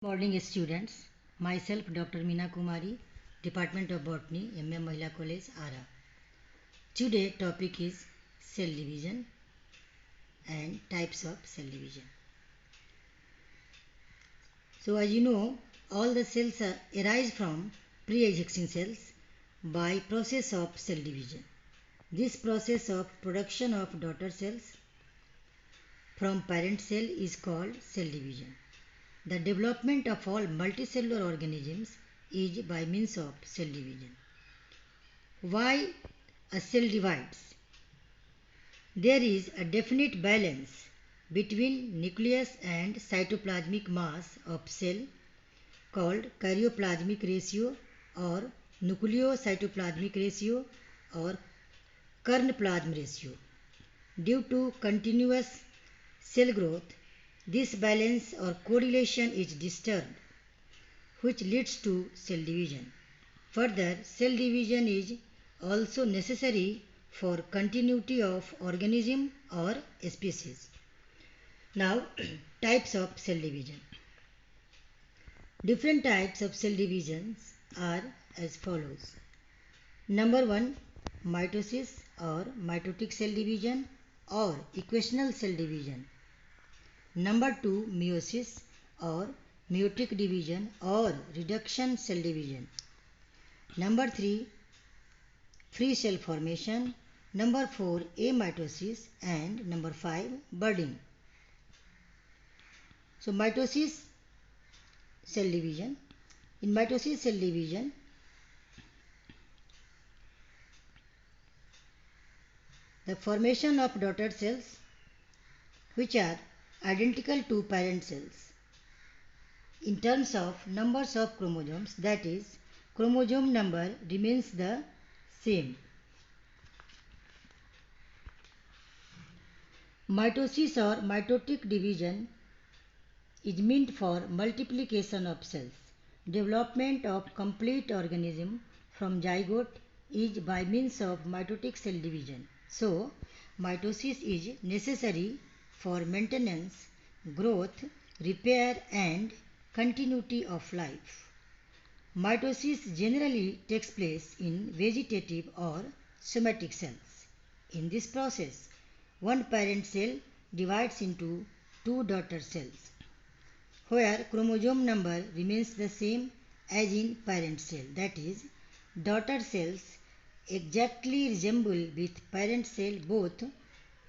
Morning students, myself Dr. Meena Kumari, Department of Botany, MM Mahila College, Ara. Today topic is cell division and types of cell division. So as you know, all the cells arise from pre-existing cells by process of cell division. This process of production of daughter cells from parent cell is called cell division. The development of all multicellular organisms is by means of cell division. Why a cell divides? There is a definite balance between nucleus and cytoplasmic mass of cell called karyoplasmic ratio or nucleocytoplasmic ratio or Kern-plasm ratio. Due to continuous cell growth, this balance or correlation is disturbed, which leads to cell division. Further, cell division is also necessary for continuity of organism or species. Now, types of cell division. Different types of cell divisions are as follows. Number 1, mitosis or mitotic cell division or equational cell division. Number 2, meiosis or meiotic division or reduction cell division. Number 3, free cell formation. Number 4, amitosis. And number 5, budding. So mitosis cell division. In mitosis cell division, the formation of daughter cells which are identical to parent cells in terms of numbers of chromosomes, that is, chromosome number remains the same. Mitosis or mitotic division is meant for multiplication of cells. Development of complete organism from zygote is by means of mitotic cell division. So, mitosis is necessary for maintenance, growth, repair and continuity of life. Mitosis generally takes place in vegetative or somatic cells. In this process, one parent cell divides into two daughter cells, where chromosome number remains the same as in parent cell. That is, daughter cells exactly resemble with parent cell both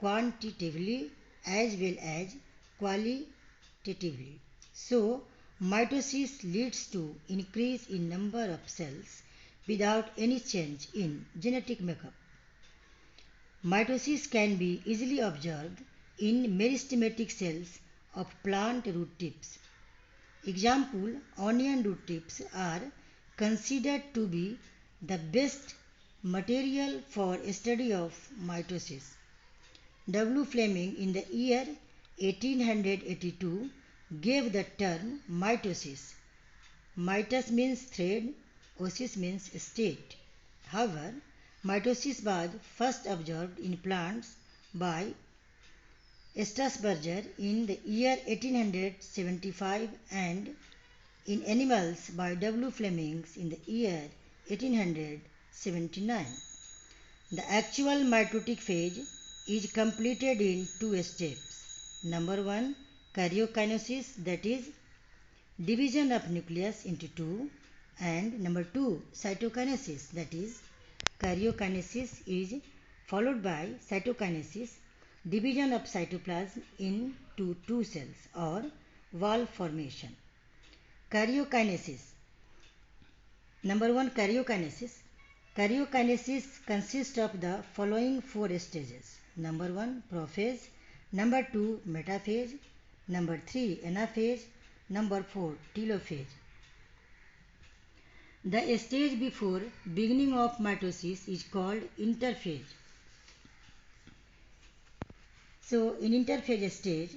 quantitatively as well as qualitatively. So, mitosis leads to increase in number of cells without any change in genetic makeup. Mitosis can be easily observed in meristematic cells of plant root tips. Example, onion root tips are considered to be the best material for study of mitosis. W. Fleming in the year 1882 gave the term mitosis. Mitos means thread, osis means state. However, mitosis was first observed in plants by Strasburger in the year 1875 and in animals by W. Fleming in the year 1879. The actual mitotic phase is completed in two steps. Number 1, karyokinesis, that is division of nucleus into two, and number 2, cytokinesis, that is karyokinesis is followed by cytokinesis, division of cytoplasm into two cells or wall formation. Karyokinesis. Number 1, karyokinesis. Karyokinesis consists of the following four stages. Number 1, prophase. Number 2, metaphase. Number 3, anaphase. Number 4, telophase. The stage before beginning of mitosis is called interphase. So, in interphase stage,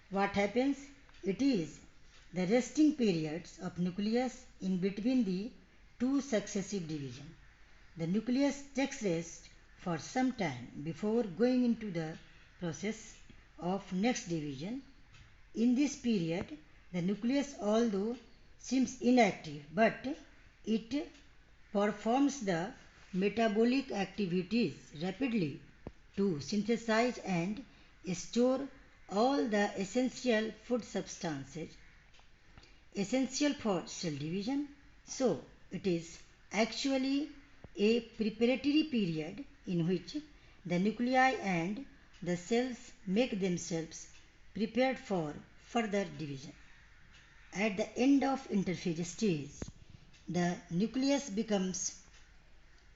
what happens? It is the resting periods of nucleus in between the two successive divisions. The nucleus takes rest for some time before going into the process of next division. In this period, The nucleus, although seems inactive, but it performs the metabolic activities rapidly to synthesize and store all the essential food substances essential for cell division. So, it is actually a preparatory period in which the nuclei and the cells make themselves prepared for further division. At the end of interphase stage, the nucleus becomes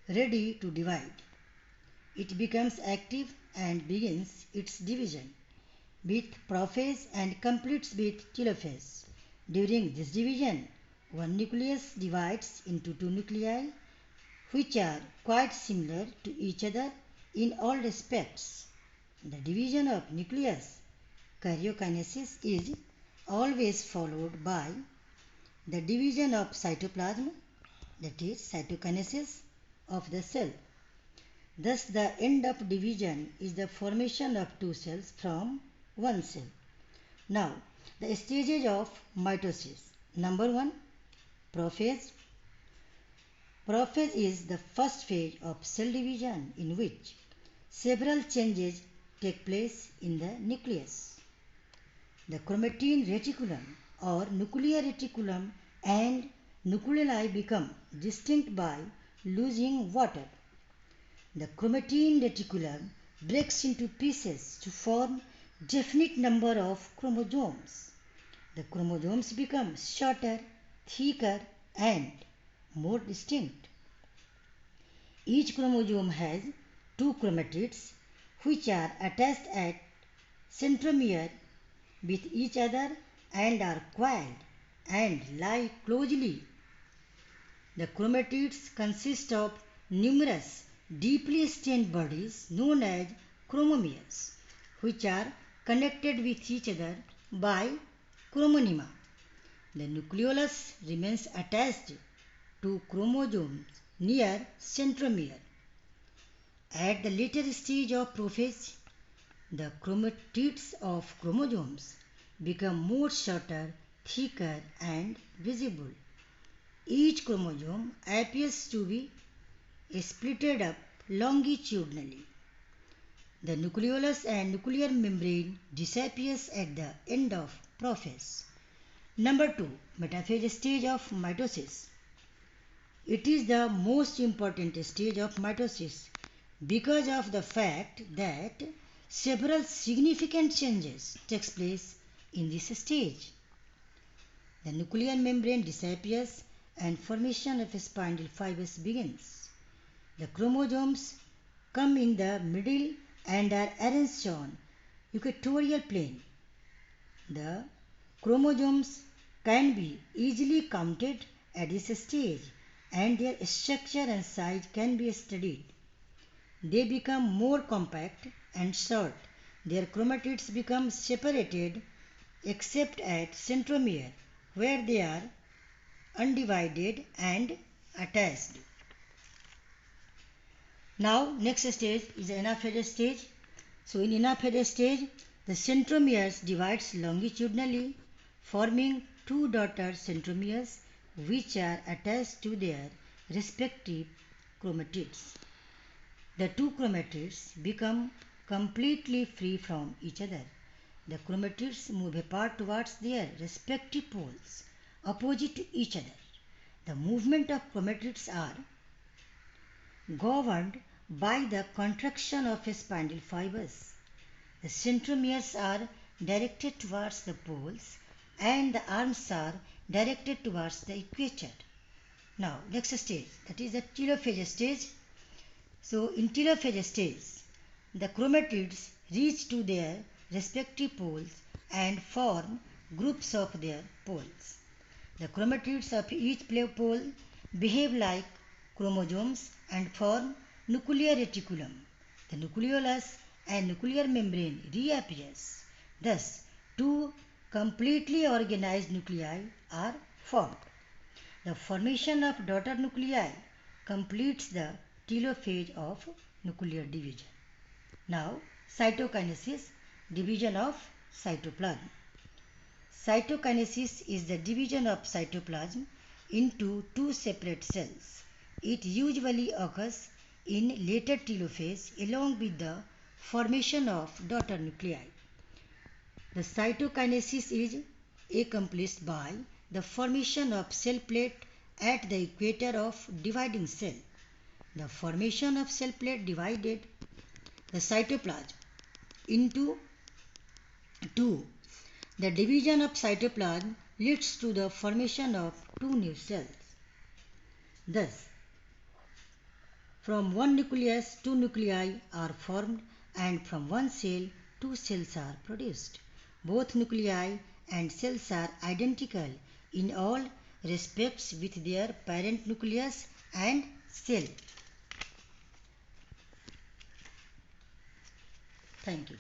ready to divide. It becomes active and begins its division with prophase and completes with telophase. During this division, one nucleus divides into two nuclei which are quite similar to each other in all respects. The division of nucleus karyokinesis is always followed by the division of cytoplasm, that is cytokinesis of the cell. Thus, the end of division is the formation of two cells from one cell. Now, the stages of mitosis. Number 1, prophase. Prophase is the first phase of cell division in which several changes take place in the nucleus. The chromatin reticulum or nuclear reticulum and nucleoli become distinct by losing water. The chromatin reticulum breaks into pieces to form definite number of chromosomes. The chromosomes become shorter, thicker and more distinct. Each chromosome has two chromatids which are attached at centromere with each other and are coiled and lie closely. The chromatids consist of numerous deeply stained bodies known as chromomeres, which are connected with each other by chromonema. The nucleolus remains attached to chromosomes near centromere. At the later stage of prophase, the chromatids of chromosomes become more shorter, thicker and visible. Each chromosome appears to be splitted up longitudinally. The nucleolus and nuclear membrane disappears at the end of prophase. Number 2. Metaphase stage of mitosis. It is the most important stage of mitosis because of the fact that several significant changes takes place in this stage. The nuclear membrane disappears and formation of spindle fibers begins. The chromosomes come in the middle and are arranged on equatorial plane. The chromosomes can be easily counted at this stage and their structure and size can be studied. They become more compact and short. Their chromatids become separated except at centromere where they are undivided and attached. Now next stage is the anaphase stage. So in anaphase stage, the centromeres divides longitudinally forming two daughter centromeres which are attached to their respective chromatids. The two chromatids become completely free from each other. The chromatids move apart towards their respective poles opposite to each other. The movement of chromatids are governed by the contraction of spindle fibers. The centromeres are directed towards the poles and the arms are directed towards the equator. Now next stage, that is the telophase stage. So in telophase stage, the chromatids reach to their respective poles and form groups of their poles. The chromatids of each pole behave like chromosomes and form nuclear reticulum. The nucleolus and nuclear membrane reappears. Thus, two completely organized nuclei are formed. The formation of daughter nuclei completes the telophase of nuclear division. Now, cytokinesis, division of cytoplasm. Cytokinesis is the division of cytoplasm into two separate cells. It usually occurs in later telophase along with the formation of daughter nuclei. The cytokinesis is accomplished by the formation of cell plate at the equator of dividing cell. The formation of cell plate divided the cytoplasm into two. The division of cytoplasm leads to the formation of two new cells. Thus, from one nucleus, two nuclei are formed, and from one cell, two cells are produced. Both nuclei and cells are identical in all respects with their parent nucleus and cell. Thank you.